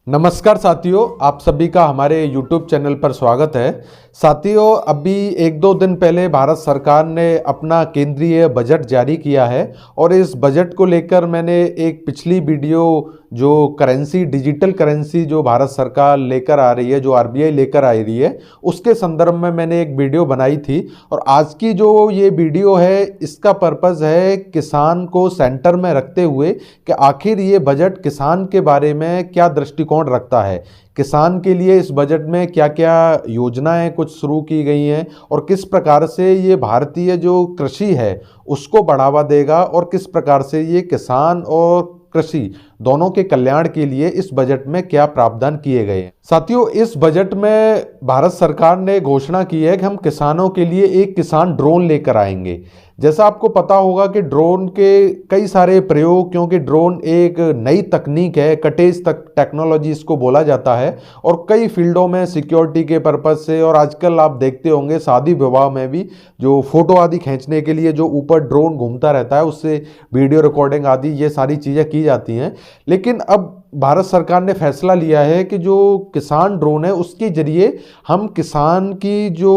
नमस्कार साथियों, आप सभी का हमारे YouTube चैनल पर स्वागत है। साथियों, अभी एक दो दिन पहले भारत सरकार ने अपना केंद्रीय बजट जारी किया है और इस बजट को लेकर मैंने एक पिछली वीडियो जो करेंसी, डिजिटल करेंसी जो भारत सरकार लेकर आ रही है, जो आरबीआई लेकर आ रही है, उसके संदर्भ में मैंने एक वीडियो बनाई थी। और आज की जो ये वीडियो है, इसका पर्पस है किसान को सेंटर में रखते हुए कि आखिर ये बजट किसान के बारे में क्या दृष्टिकोण रखता है, किसान के लिए इस बजट में क्या क्या योजनाएं कुछ शुरू की गई हैं और किस प्रकार से ये भारतीय जो कृषि है उसको बढ़ावा देगा और किस प्रकार से ये किसान और कृषि दोनों के कल्याण के लिए इस बजट में क्या प्रावधान किए गए हैं। साथियों, इस बजट में भारत सरकार ने घोषणा की है कि हम किसानों के लिए एक किसान ड्रोन लेकर आएंगे। जैसा आपको पता होगा कि ड्रोन के कई सारे प्रयोग, क्योंकि ड्रोन एक नई तकनीक है, कटेज तक टेक्नोलॉजी इसको बोला जाता है और कई फील्डों में सिक्योरिटी के पर्पज से, और आजकल आप देखते होंगे शादी विवाह में भी जो फोटो आदि खींचने के लिए जो ऊपर ड्रोन घूमता रहता है, उससे वीडियो रिकॉर्डिंग आदि ये सारी चीज़ें की जाती हैं। लेकिन अब भारत सरकार ने फैसला लिया है कि जो किसान ड्रोन है उसके जरिए हम किसान की जो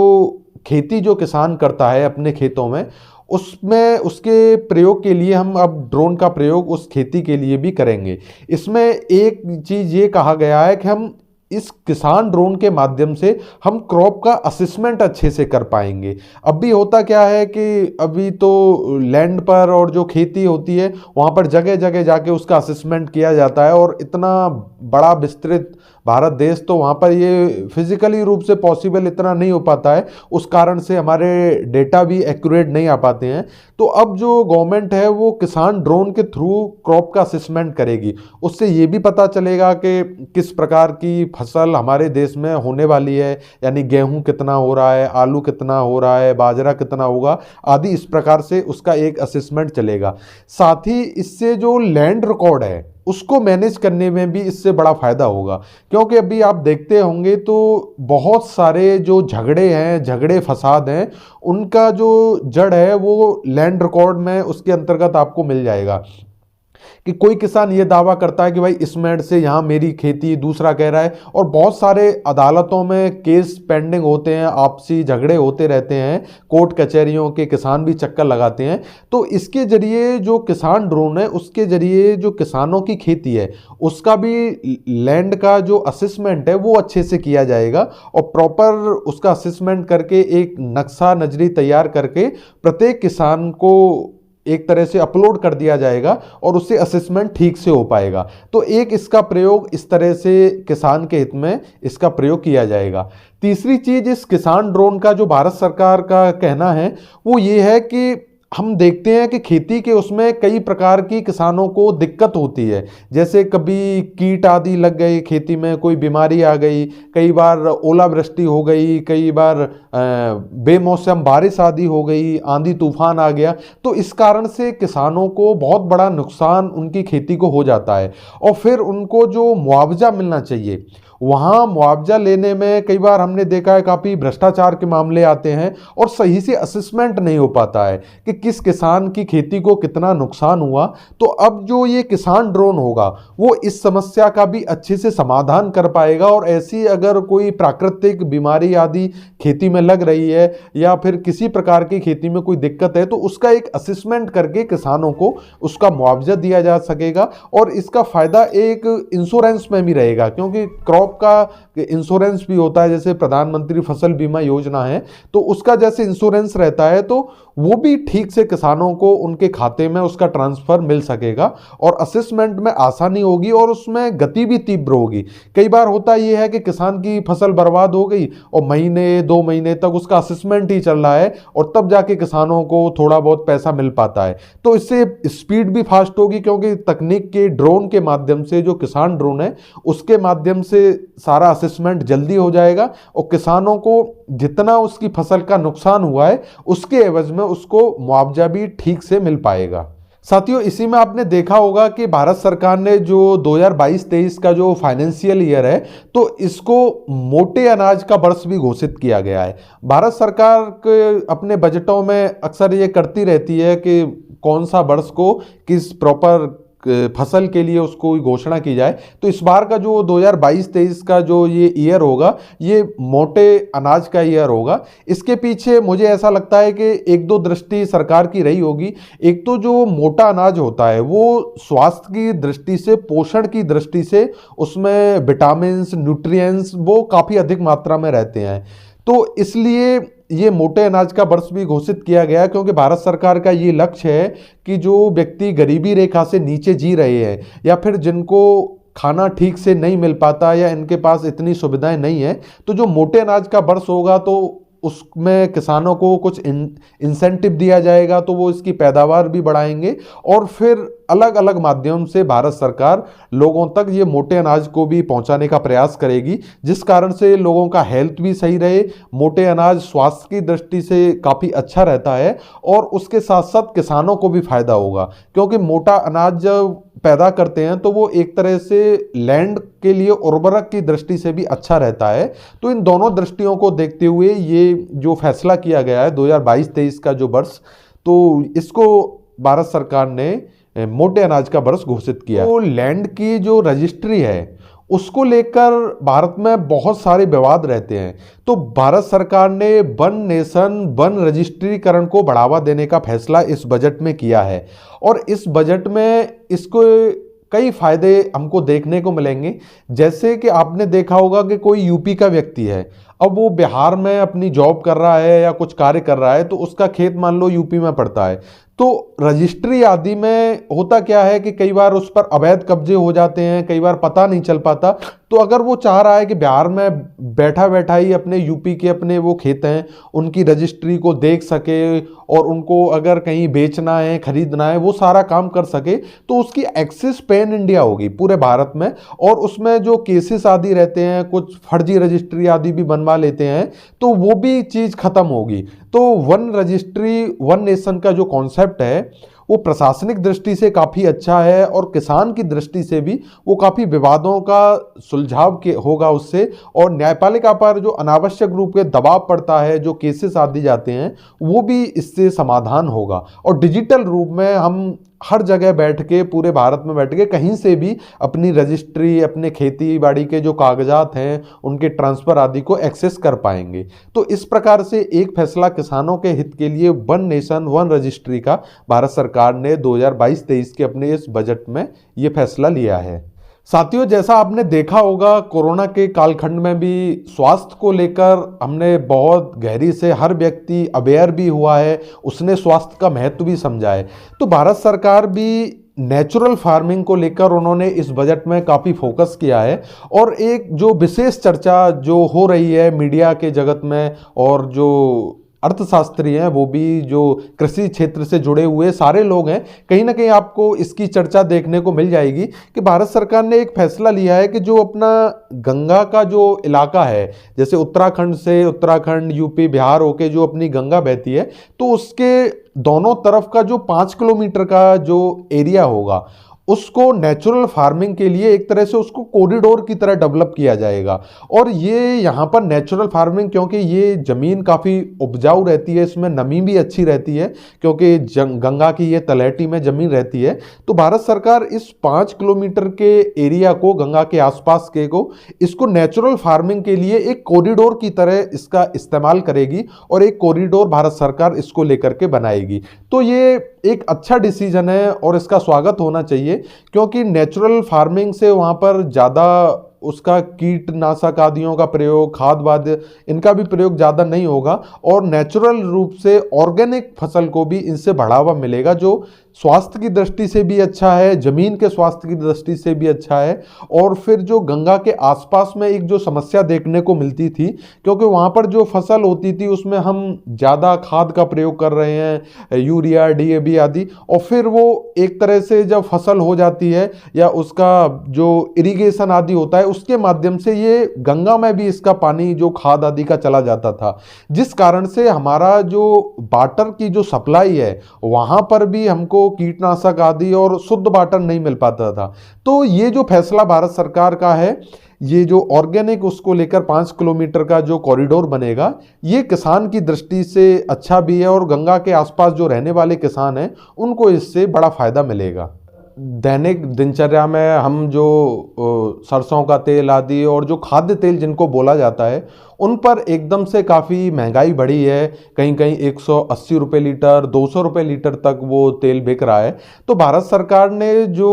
खेती जो किसान करता है अपने खेतों में, उसमें उसके प्रयोग के लिए हम अब ड्रोन का प्रयोग उस खेती के लिए भी करेंगे। इसमें एक चीज़ ये कहा गया है कि हम इस किसान ड्रोन के माध्यम से हम क्रॉप का असेसमेंट अच्छे से कर पाएंगे। अभी होता क्या है कि अभी तो लैंड पर और जो खेती होती है वहाँ पर जगह जगह जाके उसका असेसमेंट किया जाता है, और इतना बड़ा विस्तृत भारत देश, तो वहाँ पर ये फिजिकली रूप से पॉसिबल इतना नहीं हो पाता है। उस कारण से हमारे डेटा भी एक्यूरेट नहीं आ पाते हैं। तो अब जो गवर्नमेंट है वो किसान ड्रोन के थ्रू क्रॉप का असेसमेंट करेगी। उससे ये भी पता चलेगा कि किस प्रकार की फसल हमारे देश में होने वाली है, यानी गेहूं कितना हो रहा है, आलू कितना हो रहा है, बाजरा कितना होगा आदि। इस प्रकार से उसका एक असेसमेंट चलेगा। साथ ही इससे जो लैंड रिकॉर्ड है उसको मैनेज करने में भी इससे बड़ा फायदा होगा, क्योंकि अभी आप देखते होंगे तो बहुत सारे जो झगड़े हैं, झगड़े फसाद हैं, उनका जो जड़ है वो लैंड रिकॉर्ड में उसके अंतर्गत आपको मिल जाएगा। कि कोई किसान ये दावा करता है कि भाई इस मेड से यहाँ मेरी खेती, दूसरा कह रहा है, और बहुत सारे अदालतों में केस पेंडिंग होते हैं, आपसी झगड़े होते रहते हैं, कोर्ट कचहरियों के किसान भी चक्कर लगाते हैं। तो इसके जरिए जो किसान ड्रोन है उसके जरिए जो किसानों की खेती है उसका भी लैंड का जो असेसमेंट है वो अच्छे से किया जाएगा, और प्रॉपर उसका असेसमेंट करके एक नक्शा नजरी तैयार करके प्रत्येक किसान को एक तरह से अपलोड कर दिया जाएगा और उससे असेसमेंट ठीक से हो पाएगा। तो एक इसका प्रयोग इस तरह से किसान के हित में इसका प्रयोग किया जाएगा। तीसरी चीज इस किसान ड्रोन का जो भारत सरकार का कहना है वो ये है कि हम देखते हैं कि खेती के उसमें कई प्रकार की किसानों को दिक्कत होती है, जैसे कभी कीट आदि लग गए खेती में, कोई बीमारी आ गई, कई बार ओलावृष्टि हो गई, कई बार बेमौसम बारिश आदि हो गई, आंधी तूफान आ गया। तो इस कारण से किसानों को बहुत बड़ा नुकसान उनकी खेती को हो जाता है, और फिर उनको जो मुआवजा मिलना चाहिए वहाँ मुआवजा लेने में कई बार हमने देखा है काफ़ी भ्रष्टाचार के मामले आते हैं और सही से असेसमेंट नहीं हो पाता है कि किस किसान की खेती को कितना नुकसान हुआ। तो अब जो ये किसान ड्रोन होगा वो इस समस्या का भी अच्छे से समाधान कर पाएगा, और ऐसी अगर कोई प्राकृतिक बीमारी आदि खेती में लग रही है या फिर किसी प्रकार की खेती में कोई दिक्कत है तो उसका एक असेसमेंट करके किसानों को उसका मुआवजा दिया जा सकेगा। और इसका फायदा एक इंश्योरेंस में भी रहेगा, क्योंकि क्रॉप का इंश्योरेंस भी होता है, जैसे प्रधानमंत्री फसल बीमा योजना है, तो उसका जैसे इंश्योरेंस रहता है तो वो भी ठीक से किसानों को उनके खाते में उसका ट्रांसफर मिल सकेगा, और असेसमेंट में आसानी होगी और उसमें गति भी तीव्र होगी। कई बार होता यह है कि किसान की फसल बर्बाद हो गई और महीने 2 महीने तक उसका असेसमेंट ही चल रहा है, और तब जाके किसानों को थोड़ा बहुत पैसा मिल पाता है। तो इससे स्पीड भी फास्ट होगी, क्योंकि तकनीक के ड्रोन के माध्यम से, जो किसान ड्रोन है उसके माध्यम से सारा असेसमेंट जल्दी हो जाएगा, और किसानों को जितना उसकी फसल का नुकसान हुआ है उसके एवज में उसको मुआवजा भी ठीक से मिल पाएगा। साथियों, इसी में आपने देखा होगा कि भारत सरकार ने जो 2022-23 का जो फाइनेंशियल ईयर है तो इसको मोटे अनाज का वर्ष भी घोषित किया गया है। भारत सरकार के अपने बजटों में अक्सर ये करती रहती है कि कौन सा वर्ष को किस प्रॉपर फसल के लिए उसको घोषणा की जाए। तो इस बार का जो 2022-23 का जो ये ईयर होगा, ये मोटे अनाज का ईयर होगा। इसके पीछे मुझे ऐसा लगता है कि एक दो दृष्टि सरकार की रही होगी। एक तो जो मोटा अनाज होता है वो स्वास्थ्य की दृष्टि से, पोषण की दृष्टि से उसमें विटामिन, न्यूट्रिएंट्स वो काफ़ी अधिक मात्रा में रहते हैं। तो इसलिए ये मोटे अनाज का वर्ष भी घोषित किया गया, क्योंकि भारत सरकार का ये लक्ष्य है कि जो व्यक्ति गरीबी रेखा से नीचे जी रहे हैं या फिर जिनको खाना ठीक से नहीं मिल पाता या इनके पास इतनी सुविधाएं नहीं है, तो जो मोटे अनाज का वर्ष होगा तो उसमें किसानों को कुछ इंसेंटिव दिया जाएगा, तो वो इसकी पैदावार भी बढ़ाएंगे और फिर अलग अलग माध्यम से भारत सरकार लोगों तक ये मोटे अनाज को भी पहुंचाने का प्रयास करेगी, जिस कारण से लोगों का हेल्थ भी सही रहे। मोटे अनाज स्वास्थ्य की दृष्टि से काफ़ी अच्छा रहता है और उसके साथ साथ किसानों को भी फायदा होगा, क्योंकि मोटा अनाज जब पैदा करते हैं तो वो एक तरह से लैंड के लिए उर्वरक की दृष्टि से भी अच्छा रहता है। तो इन दोनों दृष्टियों को देखते हुए ये जो फैसला किया गया है 2022-23 का जो वर्ष, तो इसको भारत सरकार ने मोटे अनाज का वर्ष घोषित किया। तो लैंड की जो रजिस्ट्री है उसको लेकर भारत में बहुत सारे विवाद रहते हैं। तो भारत सरकार ने वन नेशन वन रजिस्ट्रीकरण को बढ़ावा देने का फैसला इस बजट में किया है और इस बजट में इसको कई फायदे हमको देखने को मिलेंगे। जैसे कि आपने देखा होगा कि कोई यूपी का व्यक्ति है, अब वो बिहार में अपनी जॉब कर रहा है या कुछ कार्य कर रहा है, तो उसका खेत मान लो यूपी में पड़ता है, तो रजिस्ट्री आदि में होता क्या है कि कई बार उस पर अवैध कब्जे हो जाते हैं, कई बार पता नहीं चल पाता। तो अगर वो चाह रहा है कि बिहार में बैठा बैठा ही अपने यूपी के अपने वो खेत हैं उनकी रजिस्ट्री को देख सके और उनको अगर कहीं बेचना है, खरीदना है, वो सारा काम कर सके, तो उसकी एक्सेस पैन इंडिया होगी पूरे भारत में। और उसमें जो केसेस आदि रहते हैं, कुछ फर्जी रजिस्ट्री आदि भी बनवा लेते हैं, तो वो भी चीज़ खत्म होगी। तो वन रजिस्ट्री वन नेशन का जो कॉन्सेप्ट है वो प्रशासनिक दृष्टि से काफ़ी अच्छा है और किसान की दृष्टि से भी वो काफ़ी विवादों का सुलझाव के होगा उससे, और न्यायपालिका पर जो अनावश्यक रूप के दबाव पड़ता है, जो केसेस आदि जाते हैं, वो भी इससे समाधान होगा। और डिजिटल रूप में हम हर जगह बैठ के, पूरे भारत में बैठ के कहीं से भी अपनी रजिस्ट्री, अपने खेती बाड़ी के जो कागजात हैं उनके ट्रांसफ़र आदि को एक्सेस कर पाएंगे। तो इस प्रकार से एक फैसला किसानों के हित के लिए वन नेशन वन रजिस्ट्री का भारत सरकार ने 2022-23 के अपने इस बजट में ये फैसला लिया है। साथियों, जैसा आपने देखा होगा कोरोना के कालखंड में भी स्वास्थ्य को लेकर हमने बहुत गहरी से, हर व्यक्ति अवेयर भी हुआ है, उसने स्वास्थ्य का महत्व भी समझा है। तो भारत सरकार भी नेचुरल फार्मिंग को लेकर उन्होंने इस बजट में काफ़ी फोकस किया है और एक जो विशेष चर्चा जो हो रही है मीडिया के जगत में, और जो अर्थशास्त्री हैं, वो भी जो कृषि क्षेत्र से जुड़े हुए सारे लोग हैं, कहीं ना कहीं आपको इसकी चर्चा देखने को मिल जाएगी कि भारत सरकार ने एक फैसला लिया है कि जो अपना गंगा का जो इलाका है, जैसे उत्तराखंड से, उत्तराखंड यूपी बिहार होके जो अपनी गंगा बहती है, तो उसके दोनों तरफ का जो 5 किलोमीटर का जो एरिया होगा उसको नेचुरल फार्मिंग के लिए एक तरह से उसको कॉरिडोर की तरह डेवलप किया जाएगा। और ये यहाँ पर नेचुरल फार्मिंग, क्योंकि ये ज़मीन काफ़ी उपजाऊ रहती है, इसमें नमी भी अच्छी रहती है, क्योंकि गंगा की ये तलहटी में ज़मीन रहती है, तो भारत सरकार इस 5 किलोमीटर के एरिया को, गंगा के आसपास के को, इसको नेचुरल फार्मिंग के लिए एक कॉरिडोर की तरह इसका इस्तेमाल करेगी और एक कॉरिडोर भारत सरकार इसको लेकर के बनाएगी। तो ये एक अच्छा डिसीजन है और इसका स्वागत होना चाहिए, क्योंकि नेचुरल फार्मिंग से वहाँ पर ज़्यादा उसका कीटनाशक आदियों का प्रयोग, खाद वाद इनका भी प्रयोग ज़्यादा नहीं होगा और नेचुरल रूप से ऑर्गेनिक फसल को भी इनसे बढ़ावा मिलेगा, जो स्वास्थ्य की दृष्टि से भी अच्छा है, ज़मीन के स्वास्थ्य की दृष्टि से भी अच्छा है। और फिर जो गंगा के आसपास में एक जो समस्या देखने को मिलती थी, क्योंकि वहाँ पर जो फसल होती थी उसमें हम ज़्यादा खाद का प्रयोग कर रहे हैं, यूरिया, डीएपी आदि, और फिर वो एक तरह से जब फसल हो जाती है या उसका जो इरिगेशन आदि होता है उसके माध्यम से ये गंगा में भी इसका पानी जो खाद आदि का चला जाता था, जिस कारण से हमारा जो वाटर की जो सप्लाई है वहाँ पर भी हमको कीटनाशक आदि और शुद्ध वाटर नहीं मिल पाता था। तो ये जो फैसला भारत सरकार का है, ये जो ऑर्गेनिक उसको लेकर 5 किलोमीटर का जो कॉरिडोर बनेगा, ये किसान की दृष्टि से अच्छा भी है और गंगा के आसपास जो रहने वाले किसान हैं उनको इससे बड़ा फायदा मिलेगा। दैनिक दिनचर्या में हम जो सरसों का तेल आदि और जो खाद्य तेल जिनको बोला जाता है, उन पर एकदम से काफ़ी महंगाई बढ़ी है। कहीं कहीं 180 रुपये लीटर, 200 रुपये लीटर तक वो तेल बिक रहा है। तो भारत सरकार ने जो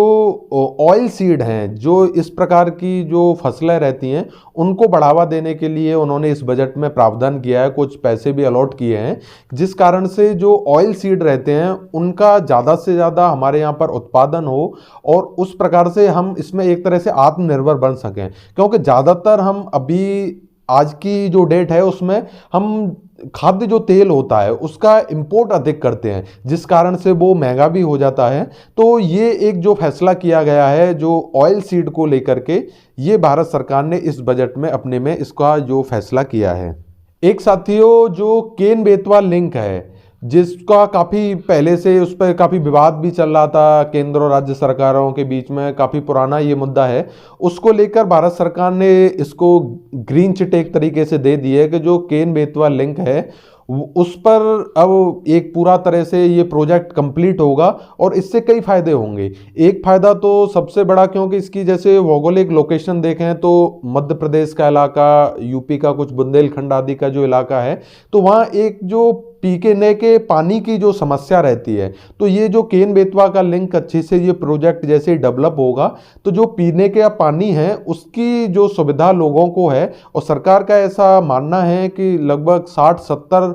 ऑयल सीड हैं, जो इस प्रकार की जो फसलें रहती हैं, उनको बढ़ावा देने के लिए उन्होंने इस बजट में प्रावधान किया है, कुछ पैसे भी अलॉट किए हैं, जिस कारण से जो ऑयल सीड रहते हैं उनका ज़्यादा से ज़्यादा हमारे यहाँ पर उत्पादन हो और उस प्रकार से हम इसमें एक तरह से आत्मनिर्भर बन सकें। क्योंकि ज़्यादातर हम अभी आज की जो डेट है उसमें हम खाद्य जो तेल होता है उसका इंपोर्ट अधिक करते हैं, जिस कारण से वो महंगा भी हो जाता है। तो ये एक जो फैसला किया गया है जो ऑयल सीड को लेकर के, ये भारत सरकार ने इस बजट में अपने में इसका जो फैसला किया है। एक साथियों जो केन बेतवा लिंक है, जिसका काफ़ी पहले से उस पर काफ़ी विवाद भी चल रहा था केंद्र और राज्य सरकारों के बीच में, काफ़ी पुराना ये मुद्दा है, उसको लेकर भारत सरकार ने इसको ग्रीन चिट एक तरीके से दे दी है कि जो केन बेतवा लिंक है उस पर अब एक पूरा तरह से ये प्रोजेक्ट कंप्लीट होगा और इससे कई फायदे होंगे। एक फ़ायदा तो सबसे बड़ा, क्योंकि इसकी जैसे भौगोलिक लोकेशन देखें तो मध्य प्रदेश का इलाका, यूपी का कुछ बुंदेलखंड आदि का जो इलाका है, तो वहाँ एक जो पीने के पानी की जो समस्या रहती है, तो ये जो केन बेतवा का लिंक अच्छे से ये प्रोजेक्ट जैसे डेवलप होगा तो जो पीने के पानी है उसकी जो सुविधा लोगों को है, और सरकार का ऐसा मानना है कि लगभग 60-70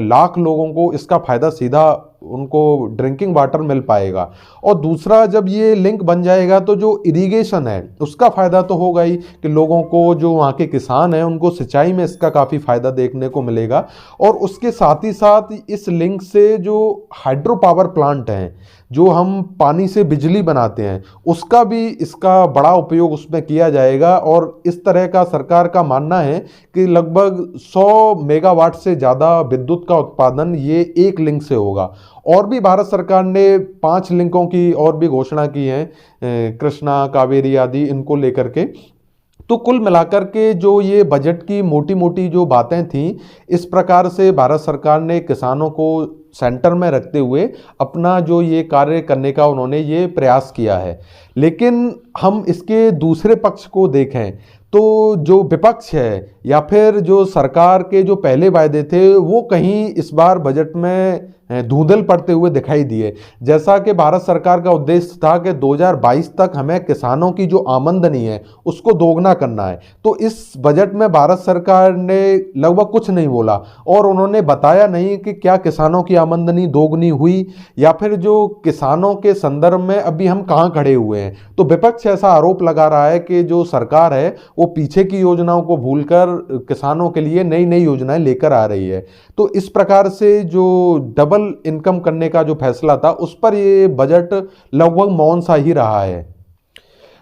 लाख लोगों को इसका फ़ायदा सीधा उनको ड्रिंकिंग वाटर मिल पाएगा। और दूसरा, जब ये लिंक बन जाएगा तो जो इरिगेशन है उसका फ़ायदा तो होगा ही कि लोगों को, जो वहाँ के किसान हैं, उनको सिंचाई में इसका काफ़ी फ़ायदा देखने को मिलेगा। और उसके साथ ही साथ इस लिंक से जो हाइड्रो पावर प्लांट हैं, जो हम पानी से बिजली बनाते हैं, उसका भी इसका बड़ा उपयोग उसमें किया जाएगा। और इस तरह का सरकार का मानना है कि लगभग 100 मेगावाट से ज़्यादा विद्युत का उत्पादन ये एक लिंक से होगा। और भी भारत सरकार ने 5 लिंकों की और भी घोषणा की है, कृष्णा, कावेरी आदि, इनको लेकर के। तो कुल मिलाकर के जो ये बजट की मोटी मोटी जो बातें थीं, इस प्रकार से भारत सरकार ने किसानों को सेंटर में रखते हुए अपना जो ये कार्य करने का उन्होंने ये प्रयास किया है। लेकिन हम इसके दूसरे पक्ष को देखें तो जो विपक्ष है या फिर जो सरकार के जो पहले वायदे थे, वो कहीं इस बार बजट में धुंधल पड़ते हुए दिखाई दिए। जैसा कि भारत सरकार का उद्देश्य था कि 2022 तक हमें किसानों की जो आमदनी है उसको दोगुना करना है, तो इस बजट में भारत सरकार ने लगभग कुछ नहीं बोला और उन्होंने बताया नहीं कि क्या किसानों की आमदनी दोगुनी हुई या फिर जो किसानों के संदर्भ में अभी हम कहाँ खड़े हुए हैं। तो विपक्ष ऐसा आरोप लगा रहा है कि जो सरकार है वो पीछे की योजनाओं को भूलकर किसानों के लिए नई नई योजनाएं लेकर आ रही है। तो इस प्रकार से जो डबल इनकम करने का जो फैसला था, उस पर ये बजट लगभग मौन सा ही रहा है।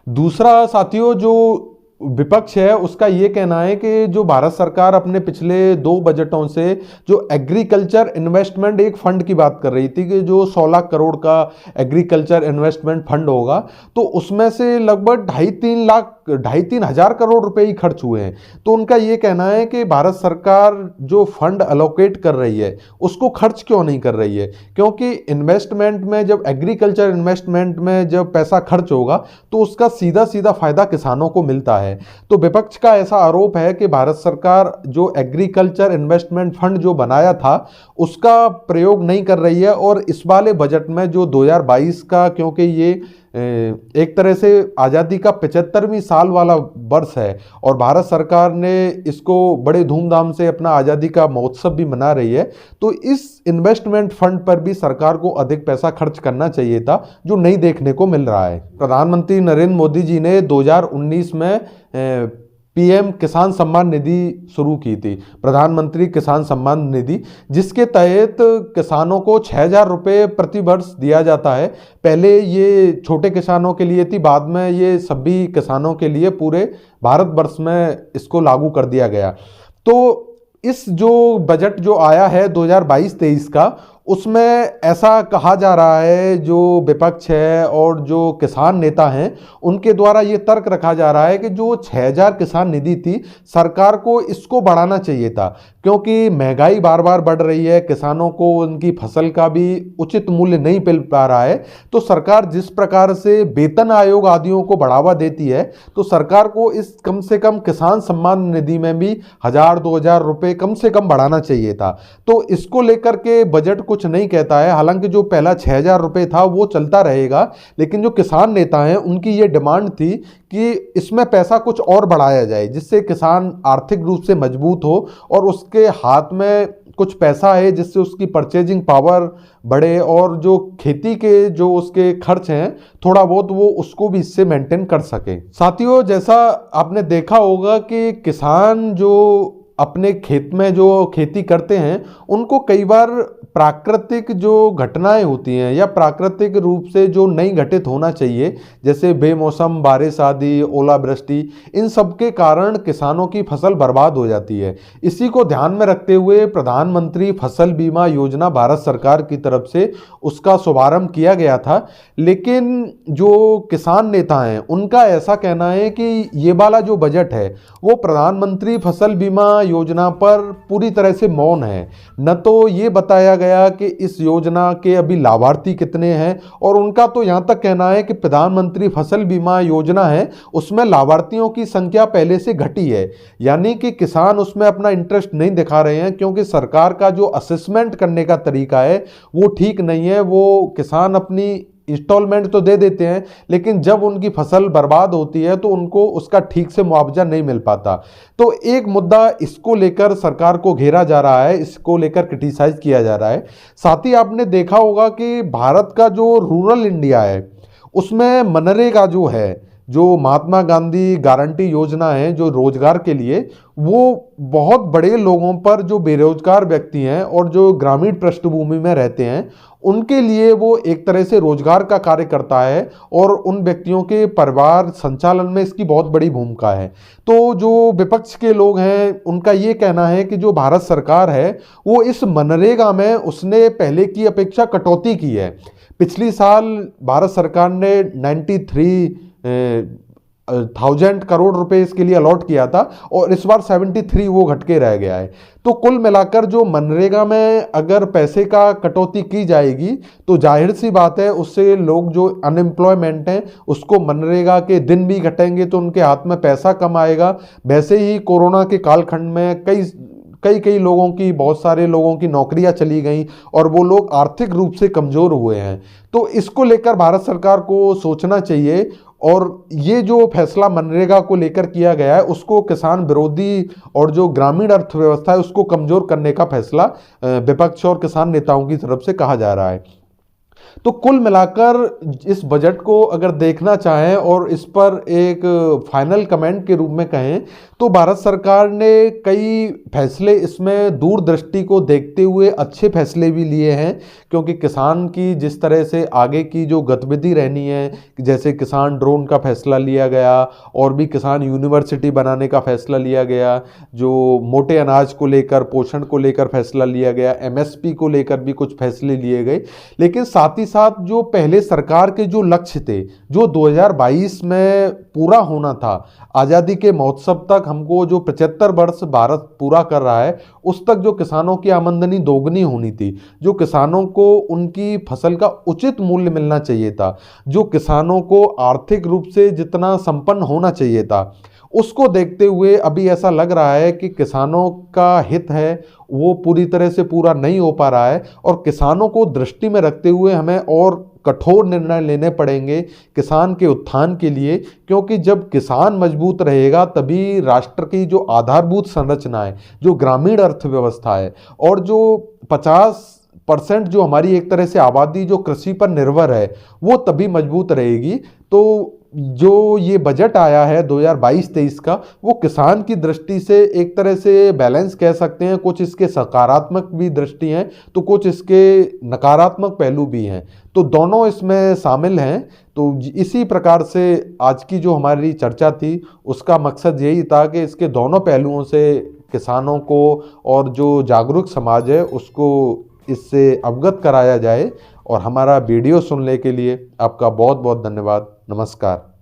दूसरा साथियों, जो विपक्ष है उसका ये कहना है कि जो भारत सरकार अपने पिछले 2 बजटों से जो एग्रीकल्चर इन्वेस्टमेंट एक फंड की बात कर रही थी कि जो 16 करोड़ का एग्रीकल्चर इन्वेस्टमेंट फंड होगा, तो उसमें से लगभग 2.5-3 हज़ार करोड़ रुपए ही खर्च हुए हैं। तो उनका ये कहना है कि भारत सरकार जो फंड अलोकेट कर रही है उसको खर्च क्यों नहीं कर रही है, क्योंकि इन्वेस्टमेंट में, जब एग्रीकल्चर इन्वेस्टमेंट में जब पैसा खर्च होगा तो उसका सीधा सीधा फायदा किसानों को मिलता है। तो विपक्ष का ऐसा आरोप है कि भारत सरकार जो एग्रीकल्चर इन्वेस्टमेंट फंड जो बनाया था उसका प्रयोग नहीं कर रही है। और इस वाले बजट में जो 2022 का, क्योंकि ये एक तरह से आज़ादी का 75वीं साल वाला वर्ष है और भारत सरकार ने इसको बड़े धूमधाम से अपना आज़ादी का महोत्सव भी मना रही है, तो इस इन्वेस्टमेंट फंड पर भी सरकार को अधिक पैसा खर्च करना चाहिए था, जो नहीं देखने को मिल रहा है। प्रधानमंत्री नरेंद्र मोदी जी ने 2019 में पीएम किसान सम्मान निधि शुरू की थी, प्रधानमंत्री किसान सम्मान निधि, जिसके तहत किसानों को 6,000 रुपये प्रति वर्ष दिया जाता है। पहले ये छोटे किसानों के लिए थी, बाद में ये सभी किसानों के लिए पूरे भारतवर्ष में इसको लागू कर दिया गया। तो इस जो बजट जो आया है 2022-23 का, उसमें ऐसा कहा जा रहा है, जो विपक्ष है और जो किसान नेता हैं उनके द्वारा ये तर्क रखा जा रहा है कि जो 6,000 किसान निधि थी, सरकार को इसको बढ़ाना चाहिए था, क्योंकि महंगाई बार बार बढ़ रही है, किसानों को उनकी फसल का भी उचित मूल्य नहीं मिल पा रहा है। तो सरकार जिस प्रकार से वेतन आयोग आदियों को बढ़ावा देती है, तो सरकार को इस कम से कम किसान सम्मान निधि में भी 1,000-2,000 रुपए कम से कम बढ़ाना चाहिए था। तो इसको लेकर के बजट कुछ नहीं कहता है। हालांकि जो पहला 6,000 रुपए था वो चलता रहेगा, लेकिन जो किसान नेता हैं उनकी ये डिमांड थी कि इसमें पैसा कुछ और बढ़ाया जाए, जिससे किसान आर्थिक रूप से मजबूत हो और उसके हाथ में कुछ पैसा है, जिससे उसकी परचेजिंग पावर बढ़े और जो खेती के जो उसके खर्च हैं थोड़ा बहुत वो उसको भी इससे मेंटेन कर सके। साथियों, जैसा आपने देखा होगा कि किसान जो अपने खेत में जो खेती करते हैं उनको कई बार प्राकृतिक जो घटनाएं होती हैं या प्राकृतिक रूप से जो नहीं घटित होना चाहिए, जैसे बेमौसम बारिश आदि, ओलावृष्टि, इन सब के कारण किसानों की फसल बर्बाद हो जाती है। इसी को ध्यान में रखते हुए प्रधानमंत्री फसल बीमा योजना भारत सरकार की तरफ से उसका शुभारंभ किया गया था। लेकिन जो किसान नेता हैं उनका ऐसा कहना है कि ये वाला जो बजट है वो प्रधानमंत्री फसल बीमा योजना पर पूरी तरह से मौन है। न तो ये बताया गया कि इस योजना के अभी लाभार्थी कितने हैं, और उनका तो यहाँ तक कहना है कि प्रधानमंत्री फसल बीमा योजना है उसमें लाभार्थियों की संख्या पहले से घटी है, यानी कि किसान उसमें अपना इंटरेस्ट नहीं दिखा रहे हैं, क्योंकि सरकार का जो असेसमेंट करने का तरीका है वो ठीक नहीं है। वो किसान अपनी इंस्टॉलमेंट तो दे देते हैं, लेकिन जब उनकी फसल बर्बाद होती है तो उनको उसका ठीक से मुआवजा नहीं मिल पाता। तो एक मुद्दा इसको लेकर सरकार को घेरा जा रहा है, इसको लेकर क्रिटिसाइज किया जा रहा है। साथ ही आपने देखा होगा कि भारत का जो रूरल इंडिया है उसमें मनरेगा जो है, जो महात्मा गांधी गारंटी योजना है जो रोजगार के लिए, वो बहुत बड़े लोगों पर, जो बेरोजगार व्यक्ति हैं और जो ग्रामीण पृष्ठभूमि में रहते हैं, उनके लिए वो एक तरह से रोजगार का कार्य करता है और उन व्यक्तियों के परिवार संचालन में इसकी बहुत बड़ी भूमिका है। तो जो विपक्ष के लोग हैं उनका ये कहना है कि जो भारत सरकार है वो इस मनरेगा में उसने पहले की अपेक्षा कटौती की है। पिछली साल भारत सरकार ने 93,000 करोड़ रुपए इसके लिए अलॉट किया था और इस बार 73 वो घट के रह गया है। तो कुल मिलाकर जो मनरेगा में अगर पैसे का कटौती की जाएगी तो जाहिर सी बात है उससे लोग जो अनएम्प्लॉयमेंट हैं उसको मनरेगा के दिन भी घटेंगे तो उनके हाथ में पैसा कम आएगा। वैसे ही कोरोना के कालखंड में कई लोगों की, बहुत सारे लोगों की नौकरियां चली गई और वो लोग आर्थिक रूप से कमज़ोर हुए हैं। तो इसको लेकर भारत सरकार को सोचना चाहिए और ये जो फैसला मनरेगा को लेकर किया गया है उसको किसान विरोधी और जो ग्रामीण अर्थव्यवस्था है उसको कमज़ोर करने का फैसला विपक्ष और किसान नेताओं की तरफ से कहा जा रहा है। तो कुल मिलाकर इस बजट को अगर देखना चाहें और इस पर एक फाइनल कमेंट के रूप में कहें तो भारत सरकार ने कई फैसले इसमें दूरदृष्टि को देखते हुए अच्छे फैसले भी लिए हैं, क्योंकि किसान की जिस तरह से आगे की जो गतिविधि रहनी है, जैसे किसान ड्रोन का फैसला लिया गया और भी किसान यूनिवर्सिटी बनाने का फैसला लिया गया, जो मोटे अनाज को लेकर, पोषण को लेकर फैसला लिया गया, एमएसपी को लेकर भी कुछ फैसले लिए गए। लेकिन साथ ही साथ जो पहले सरकार के जो लक्ष्य थे जो 2022 में पूरा होना था, आज़ादी के महोत्सव तक हमको जो 75 वर्ष भारत पूरा कर रहा है उस तक जो किसानों की आमदनी दोगुनी होनी थी, जो किसानों को उनकी फसल का उचित मूल्य मिलना चाहिए था, जो किसानों को आर्थिक रूप से जितना संपन्न होना चाहिए था, उसको देखते हुए अभी ऐसा लग रहा है कि किसानों का हित है वो पूरी तरह से पूरा नहीं हो पा रहा है और किसानों को दृष्टि में रखते हुए हमें और कठोर निर्णय लेने पड़ेंगे किसान के उत्थान के लिए, क्योंकि जब किसान मजबूत रहेगा तभी राष्ट्र की जो आधारभूत संरचना है, जो ग्रामीण अर्थव्यवस्था है और जो 50% जो हमारी एक तरह से आबादी जो कृषि पर निर्भर है वो तभी मजबूत रहेगी। तो जो ये बजट आया है 2022-23 का वो किसान की दृष्टि से एक तरह से बैलेंस कह सकते हैं। कुछ इसके सकारात्मक भी दृष्टि हैं तो कुछ इसके नकारात्मक पहलू भी हैं, तो दोनों इसमें शामिल हैं। तो इसी प्रकार से आज की जो हमारी चर्चा थी उसका मकसद यही था कि इसके दोनों पहलुओं से किसानों को और जो जागरूक समाज है उसको इससे अवगत कराया जाए। और हमारा वीडियो सुनने के लिए आपका बहुत बहुत धन्यवाद। नमस्कार।